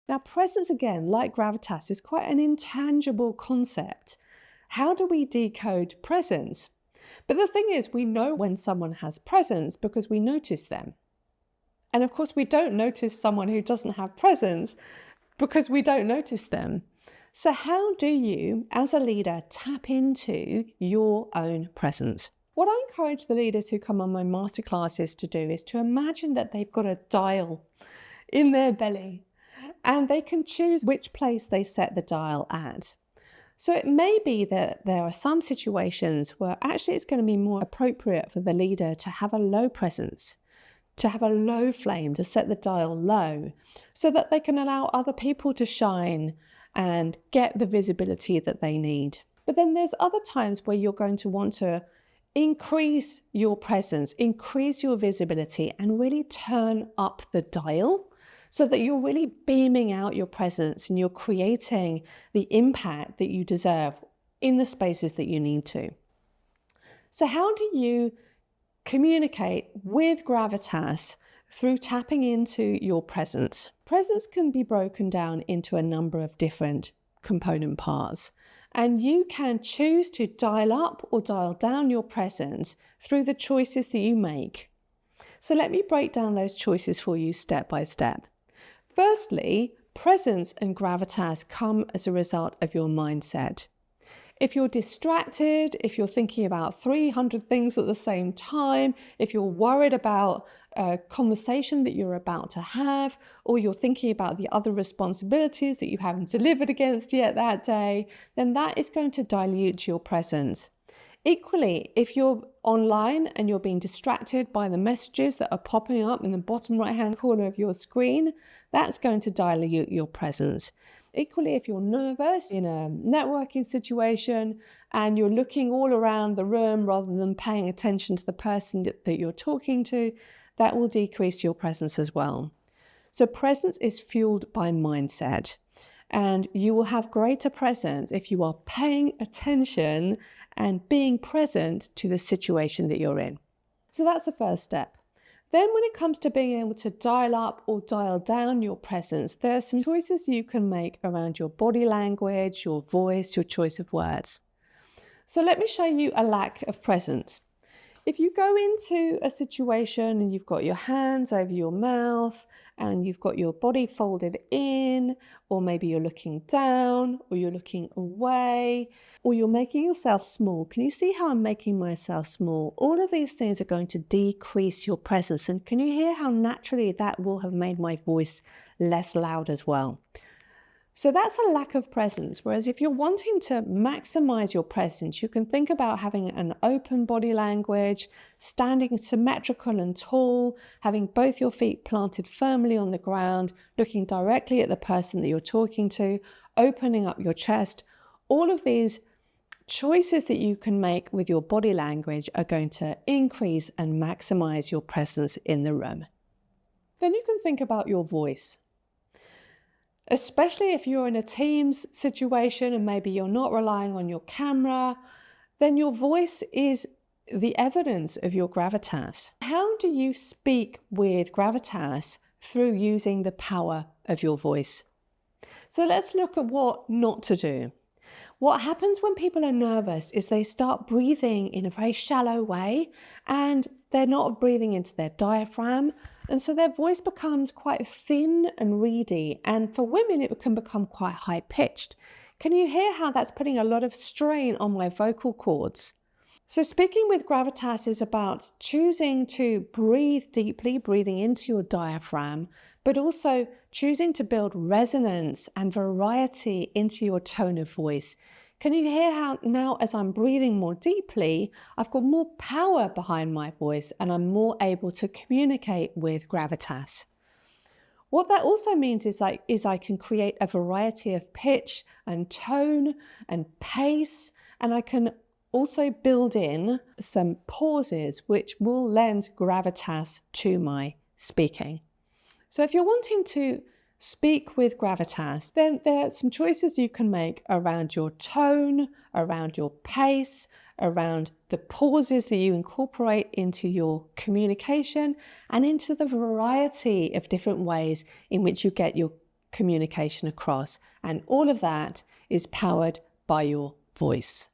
Now, presence, again, like gravitas, is quite an intangible concept. How do we decode presence? But the thing is, we know when someone has presence because we notice them. And of course, we don't notice someone who doesn't have presence because we don't notice them. So how do you, as a leader, tap into your own presence? What I encourage the leaders who come on my masterclasses to do is to imagine that they've got a dial in their belly and they can choose which place they set the dial at. So it may be that there are some situations where actually it's going to be more appropriate for the leader to have a low presence, to have a low flame, to set the dial low, so that they can allow other people to shine and get the visibility that they need. But then there's other times where you're going to want to increase your presence, increase your visibility, and really turn up the dial so that you're really beaming out your presence and you're creating the impact that you deserve in the spaces that you need to. So how do you communicate with gravitas through tapping into your presence? Presence can be broken down into a number of different component parts, and you can choose to dial up or dial down your presence through the choices that you make. So let me break down those choices for you step by step. Firstly, presence and gravitas come as a result of your mindset. If you're distracted, if you're thinking about 300 things at the same time, if you're worried about a conversation that you're about to have, or you're thinking about the other responsibilities that you haven't delivered against yet that day, then that is going to dilute your presence. Equally, if you're online and you're being distracted by the messages that are popping up in the bottom right-hand corner of your screen, that's going to dilute your presence. Equally, if you're nervous in a networking situation and you're looking all around the room rather than paying attention to the person that you're talking to, that will decrease your presence as well. So presence is fueled by mindset, and you will have greater presence if you are paying attention and being present to the situation that you're in. So that's the first step. Then when it comes to being able to dial up or dial down your presence, there are some choices you can make around your body language, your voice, your choice of words. So let me show you a lack of presence. If you go into a situation and you've got your hands over your mouth and you've got your body folded in, or maybe you're looking down, or you're looking away, or you're making yourself small. Can you see how I'm making myself small? All of these things are going to decrease your presence. And can you hear how naturally that will have made my voice less loud as well? So that's a lack of presence. Whereas if you're wanting to maximize your presence, you can think about having an open body language, standing symmetrical and tall, having both your feet planted firmly on the ground, looking directly at the person that you're talking to, opening up your chest. All of these choices that you can make with your body language are going to increase and maximize your presence in the room. Then you can think about your voice. Especially if you're in a Teams situation and maybe you're not relying on your camera, then your voice is the evidence of your gravitas. How do you speak with gravitas? Through using the power of your voice. So let's look at what not to do. What happens when people are nervous is they start breathing in a very shallow way and they're not breathing into their diaphragm. And so their voice becomes quite thin and reedy. And for women, it can become quite high pitched. Can you hear how that's putting a lot of strain on my vocal cords? So speaking with gravitas is about choosing to breathe deeply, breathing into your diaphragm, but also choosing to build resonance and variety into your tone of voice. Can you hear how now, as I'm breathing more deeply, I've got more power behind my voice and I'm more able to communicate with gravitas? What that also means is I can create a variety of pitch and tone and pace, and I can also build in some pauses which will lend gravitas to my speaking. So if you're wanting to speak with gravitas, then there are some choices you can make around your tone, around your pace, around the pauses that you incorporate into your communication, and into the variety of different ways in which you get your communication across. And all of that is powered by your voice.